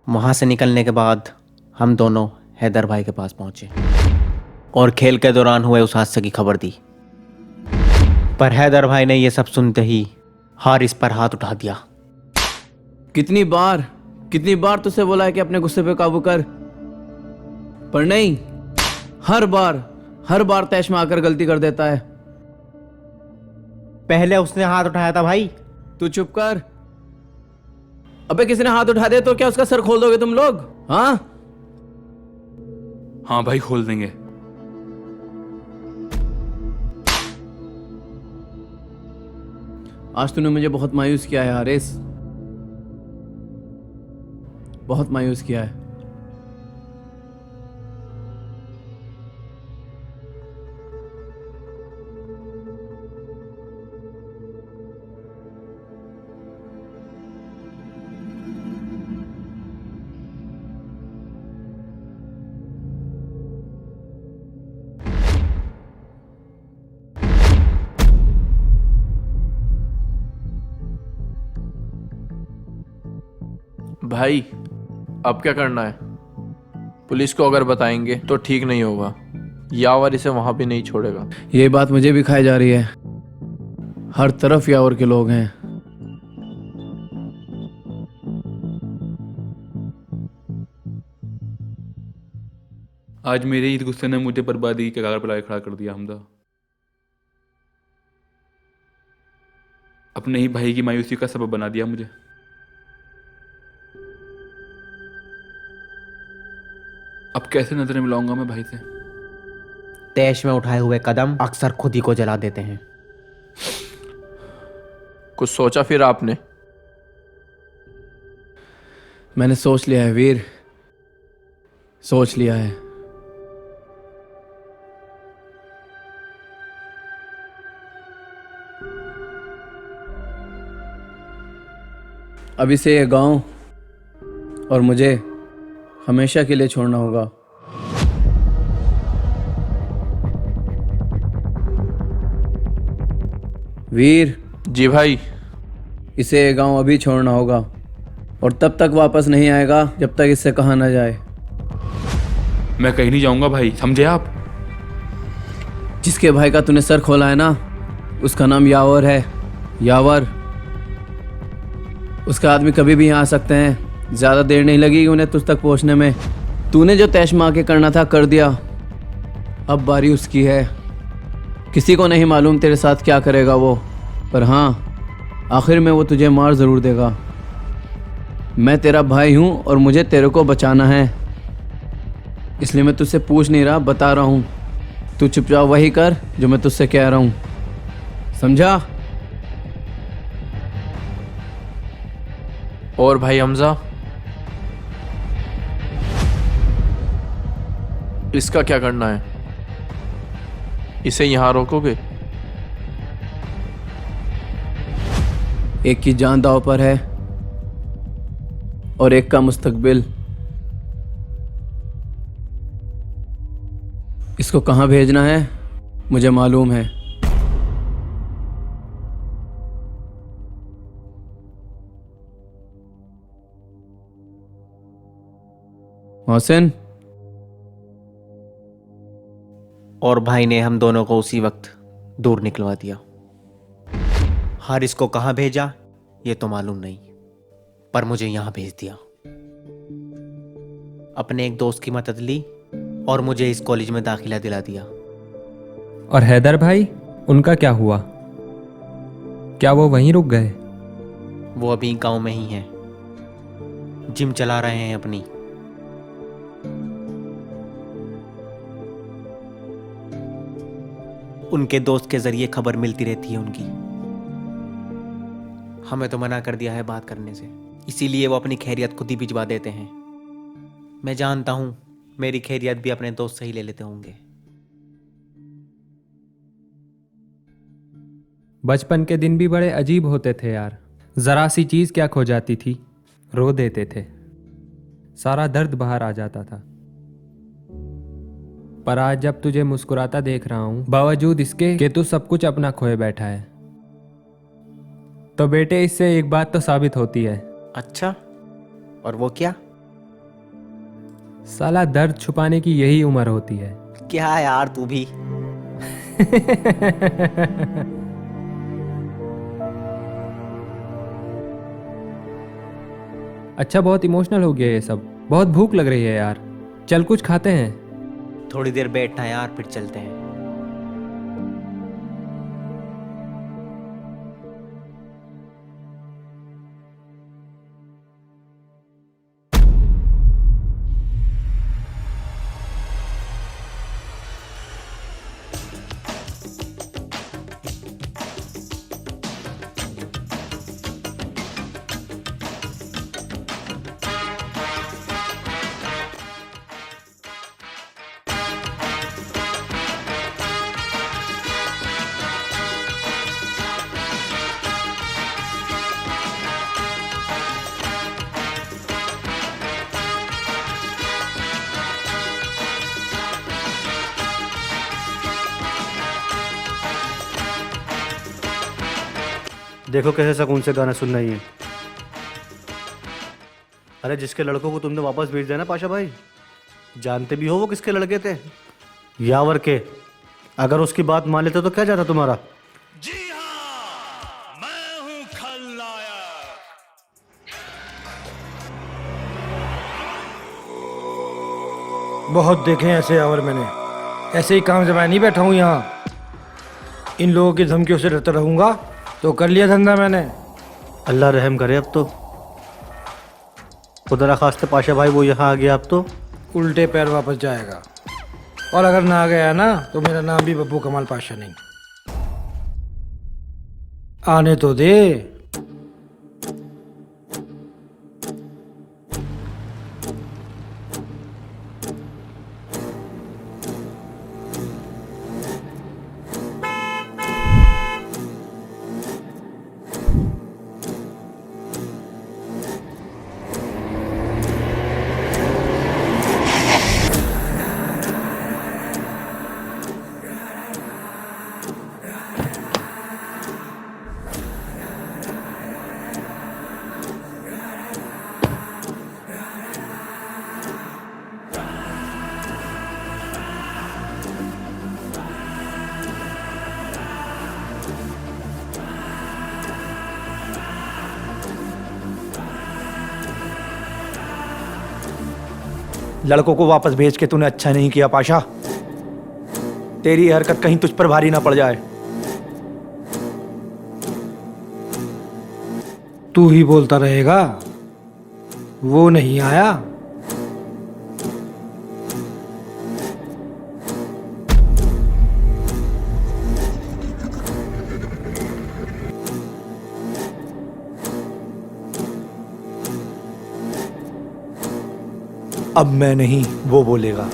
वहाँ से निकलने के बाद हम दोनों हैदर भाई के पास पहुँचे और खेल के दौरान हुए उस हादसे की खबर दी। पर हैदर भाई ने ये सब सुनते ही हारिस पर हाथ उठा दिया। कितनी बार तुझसे बोला है कि अपने गुस्से पे काबू कर, पर नहीं, हर बार तैश में आकर गलती कर देता है। पहले उसने हाथ उठाया था भाई। तू चुप कर। अबे किसी ने हाथ उठा दिया तो क्या उसका सर खोल दोगे तुम लोग? हाँ हाँ भाई, खोल देंगे। आज तूने मुझे बहुत मायूस किया है हारिस, बहुत मायूस किया है। भाई अब क्या करना है? पुलिस को अगर बताएंगे तो ठीक नहीं होगा, यावर इसे वहां भी नहीं छोड़ेगा। ये बात मुझे भी खाई जा रही है। हर तरफ यावर के लोग हैं। आज मेरे इस गुस्से ने मुझे बर्बादी के कगार पर लाके खड़ा कर दिया। हमदा अपने ही भाई की मायूसी का सबब बना दिया मुझे। अब कैसे नजरें मिलाऊंगा मैं भाई से? तैश में उठाए हुए कदम अक्सर खुद ही को जला देते हैं। कुछ सोचा फिर आपने? मैंने सोच लिया है वीर, सोच लिया है। अभी से ये गांव और मुझे हमेशा के लिए छोड़ना होगा। वीर, जी भाई। इसे ये गांव अभी छोड़ना होगा और तब तक वापस नहीं आएगा जब तक इससे कहा ना जाए। मैं कहीं नहीं जाऊंगा भाई, समझे आप? जिसके भाई का तूने सर खोला है ना, उसका नाम यावर है। यावर, उसका आदमी कभी भी यहाँ आ सकते हैं। ज़्यादा देर नहीं लगेगी उन्हें तुझ तक पहुँचने में। तूने जो तैश मार के करना था कर दिया, अब बारी उसकी है। किसी को नहीं मालूम तेरे साथ क्या करेगा वो, पर हाँ, आखिर में वो तुझे मार ज़रूर देगा। मैं तेरा भाई हूँ और मुझे तेरे को बचाना है, इसलिए मैं तुझसे पूछ नहीं रहा, बता रहा हूँ। तू चुपचाप वही कर जो मैं तुझसे कह रहा हूँ, समझा? और भाई हमजा, इसका क्या करना है? इसे यहां रोकोगे? एक की जान दांव पर है और एक का मुस्तकबिल। इसको कहाँ भेजना है मुझे मालूम है। मोहसिन, और भाई ने हम दोनों को उसी वक्त दूर निकलवा दिया। हारिस को कहाँ भेजा ये तो मालूम नहीं, पर मुझे यहाँ भेज दिया। अपने एक दोस्त की मदद ली और मुझे इस कॉलेज में दाखिला दिला दिया। और हैदर भाई, उनका क्या हुआ? क्या वो वहीं रुक गए? वो अभी गांव में ही हैं, जिम चला रहे हैं अपनी। उनके दोस्त के जरिए खबर मिलती रहती है उनकी। हमें तो मना कर दिया है बात करने से, इसीलिए वो अपनी खैरियत खुद ही भिजवा देते हैं। मैं जानता हूं मेरी खैरियत भी अपने दोस्त से ही ले लेते होंगे। बचपन के दिन भी बड़े अजीब होते थे यार। जरा सी चीज क्या खो जाती थी, रो देते थे, सारा दर्द बाहर आ जाता था। पर आज जब तुझे मुस्कुराता देख रहा हूं, बावजूद इसके कि तू सब कुछ अपना खोए बैठा है, तो बेटे इससे एक बात तो साबित होती है। अच्छा, और वो क्या? साला दर्द छुपाने की यही उम्र होती है। क्या यार तू भी। अच्छा, बहुत इमोशनल हो गया ये सब। बहुत भूख लग रही है यार, चल कुछ खाते हैं। थोड़ी देर बैठना यार, फिर चलते हैं। देखो कैसे सुकून से गाना सुन रही है। अरे जिसके लड़कों को तुमने वापस भेज दिया ना पाशा भाई, जानते भी हो वो किसके लड़के थे? यावर के। अगर उसकी बात मान लेते तो क्या जाता तुम्हारा? जी हाँ, मैं हूँ खलनायक। बहुत देखे हैं ऐसे यावर मैंने। ऐसे ही काम से मैं नहीं बैठा हूँ यहाँ। इन लोगों की धमकियों से डरता रहूंगा तो कर लिया धंधा मैंने। अल्लाह रहम करे। अब तो खुदा ना खास्ते पाशा भाई वो यहाँ आ गया, अब तो उल्टे पैर वापस जाएगा। और अगर ना आ गया ना तो मेरा नाम भी बब्बू कमाल पाशा नहीं। आने तो दे। लड़कों को वापस भेज के तूने अच्छा नहीं किया पाशा। तेरी हरकत कहीं तुझ पर भारी ना पड़ जाए। तू ही बोलता रहेगा, वो नहीं आया। अब मैं नहीं, वो बोलेगा।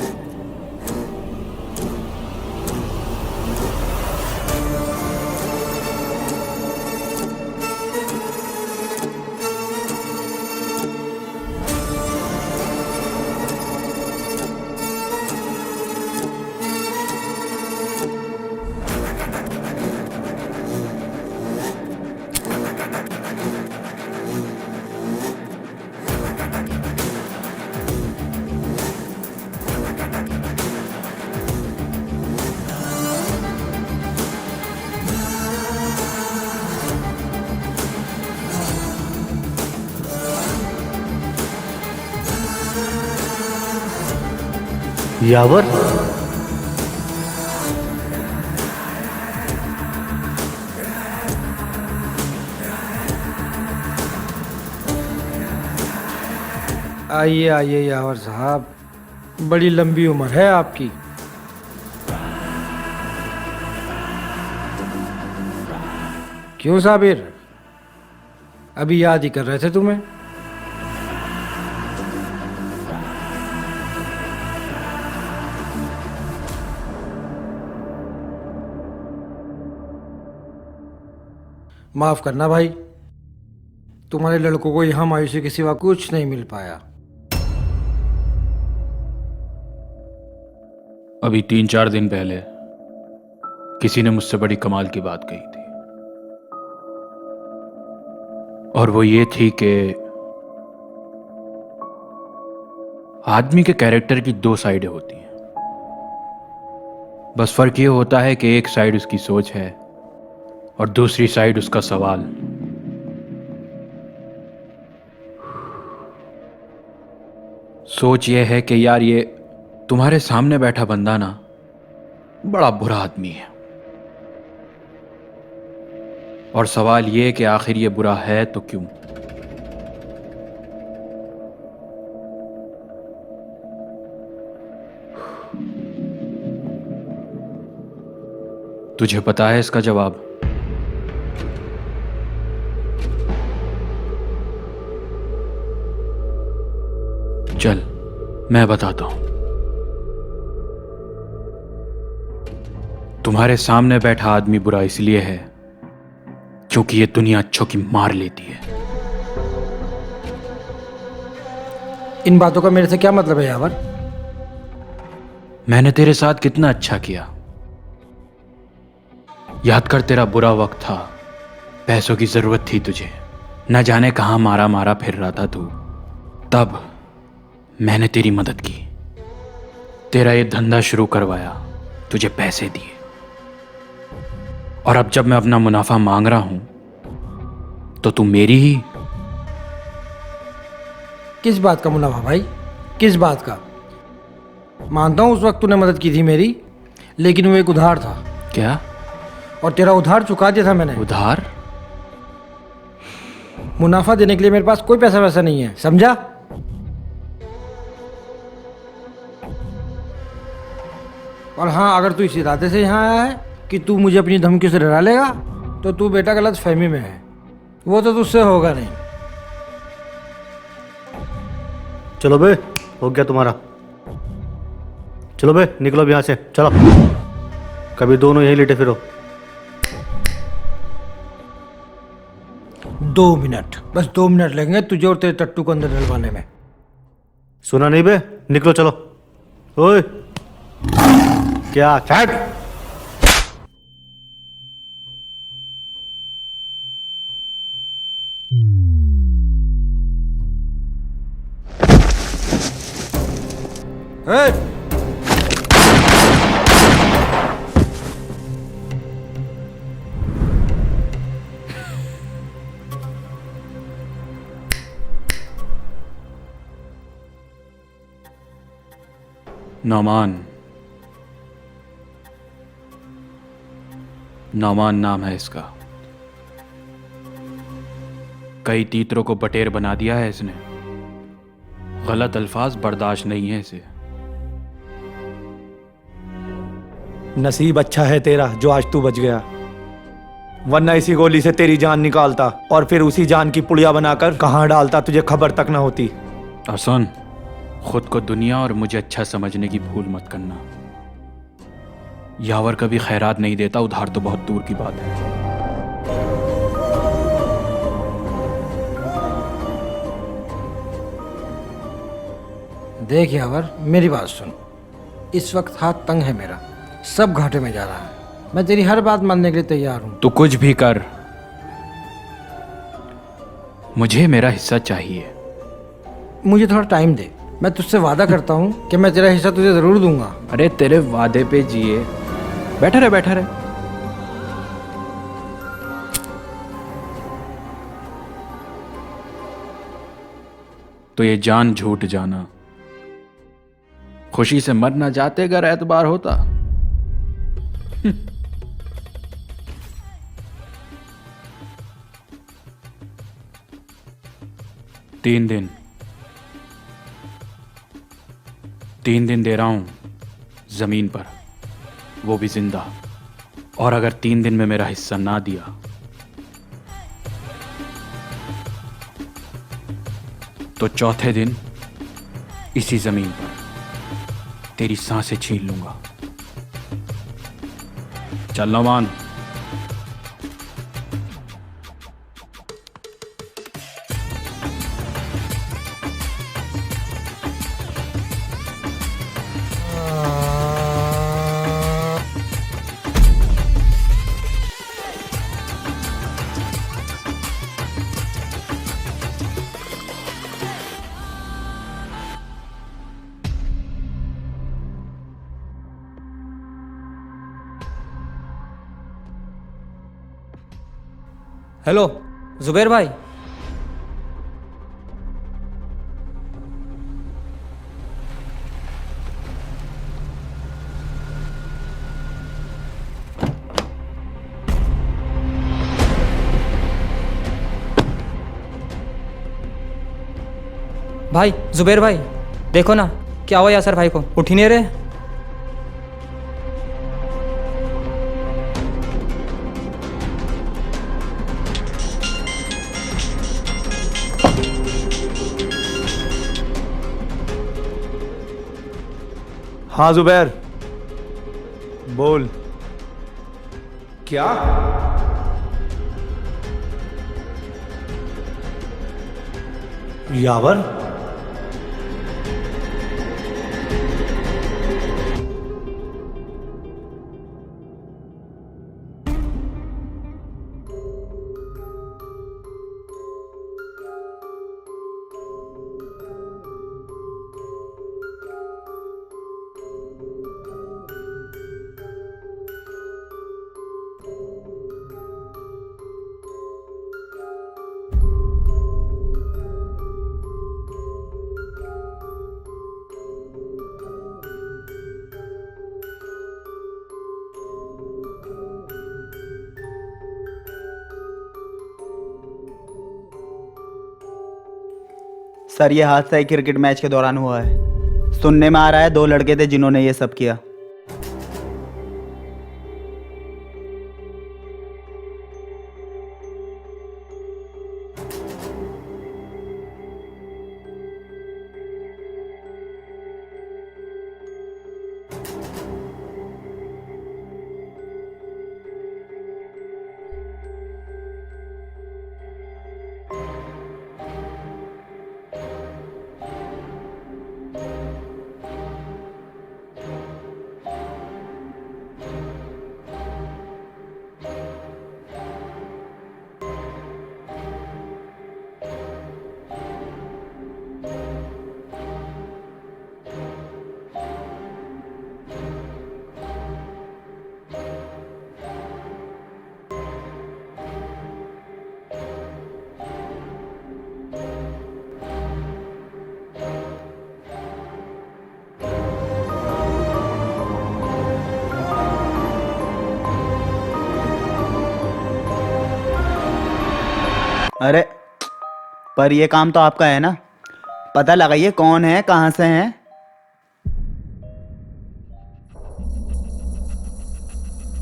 यावर। आइए आइए यावर साहब, बड़ी लंबी उम्र है आपकी। क्यों साबिर, अभी याद ही कर रहे थे तुम्हें। माफ करना भाई, तुम्हारे लड़कों को यहाँ मायूसी के सिवा कुछ नहीं मिल पाया। अभी 3-4 दिन पहले किसी ने मुझसे बड़ी कमाल की बात कही थी, और वो ये थी कि आदमी के कैरेक्टर की दो साइडें होती हैं। बस फर्क ये होता है कि एक साइड उसकी सोच है और दूसरी साइड उसका सवाल। सोच ये है कि यार ये तुम्हारे सामने बैठा बंदा ना बड़ा बुरा आदमी है, और सवाल ये कि आखिर ये बुरा है तो क्यों। तुझे पता है इसका जवाब? चल मैं बताता हूं। तुम्हारे सामने बैठा आदमी बुरा इसलिए है क्योंकि ये दुनिया अच्छों की मार लेती है। इन बातों का मेरे से क्या मतलब है यावर? मैंने तेरे साथ कितना अच्छा किया। याद कर, तेरा बुरा वक्त था, पैसों की जरूरत थी तुझे, न जाने कहां मारा मारा फिर रहा था तू। तब मैंने तेरी मदद की, तेरा ये धंधा शुरू करवाया, तुझे पैसे दिए, और अब जब मैं अपना मुनाफा मांग रहा हूं तो तू मेरी ही। किस बात का मुनाफा भाई? किस बात का? मानता हूं उस वक्त तूने मदद की थी मेरी, लेकिन वो एक उधार था। क्या? और तेरा उधार चुका दिया था मैंने। उधार? मुनाफा देने के लिए मेरे पास कोई पैसा वैसा नहीं है, समझा? और हाँ, अगर तू इस इरादे से यहाँ आया है कि तू मुझे अपनी धमकियों से डरा लेगा, तो तू बेटा गलत फहमी में है। वो तो तुझसे होगा नहीं। चलो बे, हो गया तुम्हारा। चलो बे, निकलो अब यहाँ से, चलो। कभी दोनों यहीं लेटे फिरो। 2 मिनट, बस 2 मिनट लगेंगे तुझे और तेरे टट्टू को अंदर डलवाने में। सुना नहीं बे? निकलो, चलो। ओए, क्या चैट? नौमान। नौमान नाम है इसका। कई तीतरों को बटेर बना दिया है इसने। गलत अल्फाज बर्दाश्त नहीं है इसे। नसीब अच्छा है तेरा जो आज तू बच गया, वरना इसी गोली से तेरी जान निकालता और फिर उसी जान की पुड़िया बनाकर कहां डालता तुझे खबर तक ना होती। और सुन, खुद को दुनिया और मुझे अच्छा समझने की भूल मत करना। यावर कभी खैरात नहीं देता, उधार तो बहुत दूर की बात है। देख यावर, मेरी बात सुन। इस वक्त हाथ तंग है मेरा, सब घाटे में जा रहा है। मैं तेरी हर बात मानने के लिए तैयार हूं। तू कुछ भी कर, मुझे मेरा हिस्सा चाहिए। मुझे थोड़ा टाइम दे, मैं तुझसे वादा करता हूं कि मैं तेरा हिस्सा तुझे जरूर दूंगा। अरे तेरे वादे पे जिए। बैठा रहे, बैठा रहे। तो ये जान झूठ जाना, खुशी से मर ना जाते अगर एतबार होता। 3 दिन 3 दिन दे रहा हूं जमीन पर, वो भी जिंदा। और अगर 3 दिन में मेरा हिस्सा ना दिया तो चौथे दिन इसी जमीन पर तेरी सांसें छीन लूंगा। चल नौमान। हेलो जुबैर भाई। भाई जुबैर भाई, देखो ना क्या हुआ यासर भाई को, उठ ही नहीं रहे। हाँ जुबैर, बोल। क्या? यावर? सर ये हादसा एक क्रिकेट मैच के दौरान हुआ है। सुनने में आ रहा है 2 लड़के थे जिन्होंने ये सब किया। अरे पर ये काम तो आपका है ना, पता लगाइए कौन है, कहाँ से हैं।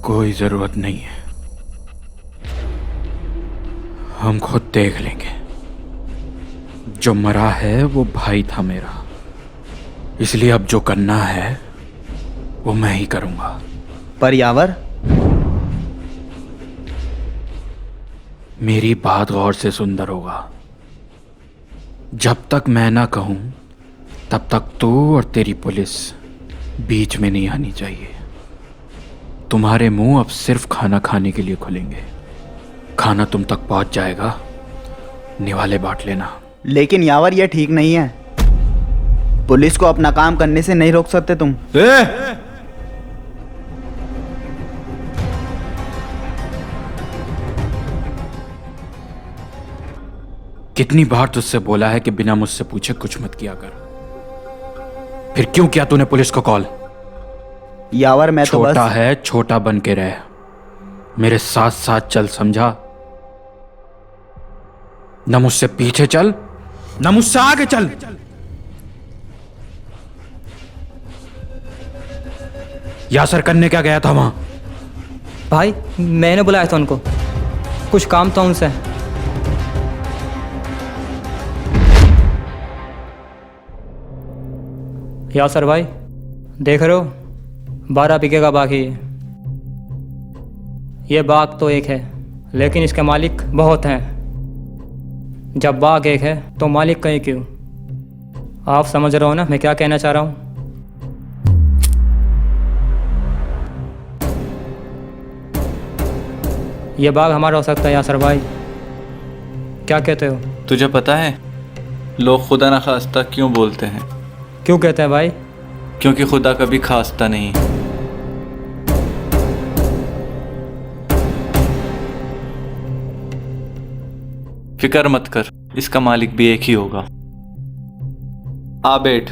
कोई जरूरत नहीं है, हम खुद देख लेंगे। जो मरा है वो भाई था मेरा, इसलिए अब जो करना है वो मैं ही करूंगा। पर यावर, मेरी बात गौर से सुंदर होगा। जब तक मैं ना कहूं तब तक तू और तेरी पुलिस बीच में नहीं आनी चाहिए। तुम्हारे मुंह अब सिर्फ खाना खाने के लिए खुलेंगे। खाना तुम तक पहुंच जाएगा, निवाले बांट लेना। लेकिन यावर ये ठीक नहीं है। पुलिस को अपना काम करने से नहीं रोक सकते तुम। कितनी बार तुझसे बोला है कि बिना मुझसे पूछे कुछ मत किया कर, फिर क्यों किया तूने पुलिस को कॉल? यावर मैं तो बस... छोटा है, छोटा बन के रह, मेरे साथ साथ चल, समझा? न मुझसे पीछे चल न मुझसे आगे चल। यासर करने क्या गया था वहां? भाई मैंने बुलाया था उनको, कुछ काम था उनसे। यासर भाई देख रहे हो, 12 बीघे का बाग है ये बाग तो एक है, लेकिन इसके मालिक बहुत हैं। जब बाग एक है तो मालिक कहीं क्यों? आप समझ रहे हो ना मैं क्या कहना चाह रहा हूँ? ये बाग हमारा हो सकता है यासर भाई, क्या कहते हो? तुझे पता है लोग खुदा ना खास्ता क्यों बोलते हैं? क्यों कहते हैं भाई? क्योंकि खुदा कभी खास्ता नहीं। फिक्र मत कर, इसका मालिक भी एक ही होगा। आ बैठ।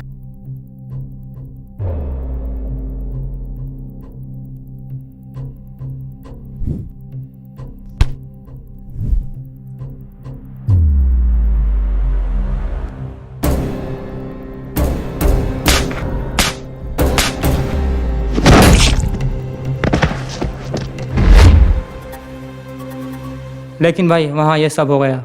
लेकिन भाई वहाँ ये सब हो गया।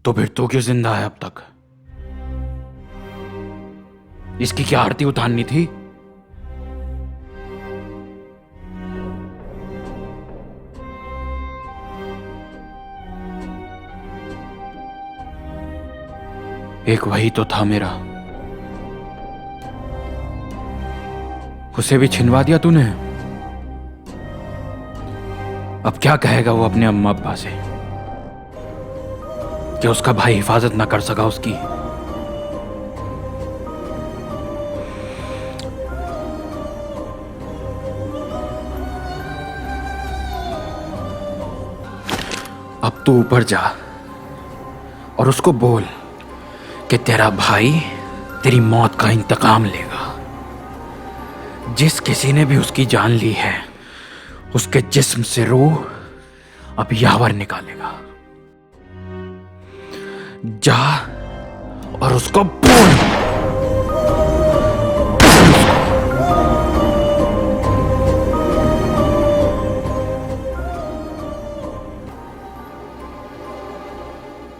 तो फिर तू क्यों जिंदा है अब तक? इसकी क्या आरती उतारनी थी? एक वही तो था मेरा, उसे भी छिनवा दिया तूने। अब क्या कहेगा वो अपने अम्मा अब्बा से कि उसका भाई हिफाजत ना कर सका उसकी? अब तू ऊपर जा और उसको बोल कि तेरा भाई तेरी मौत का इंतकाम लेगा। जिस किसी ने भी उसकी जान ली है, उसके जिस्म से रूह अब यावर निकालेगा। जा और उसको बोल।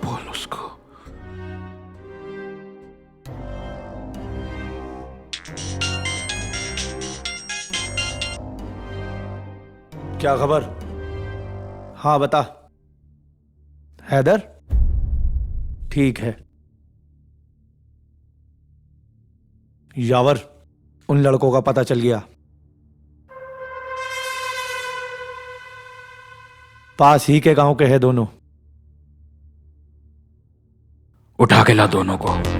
बोल उसको। क्या खबर? हाँ बता। हैदर? ठीक है। यावर, उन लड़कों का पता चल गया। पास ही के गांव के हैं दोनों। उठा के ला दोनों को।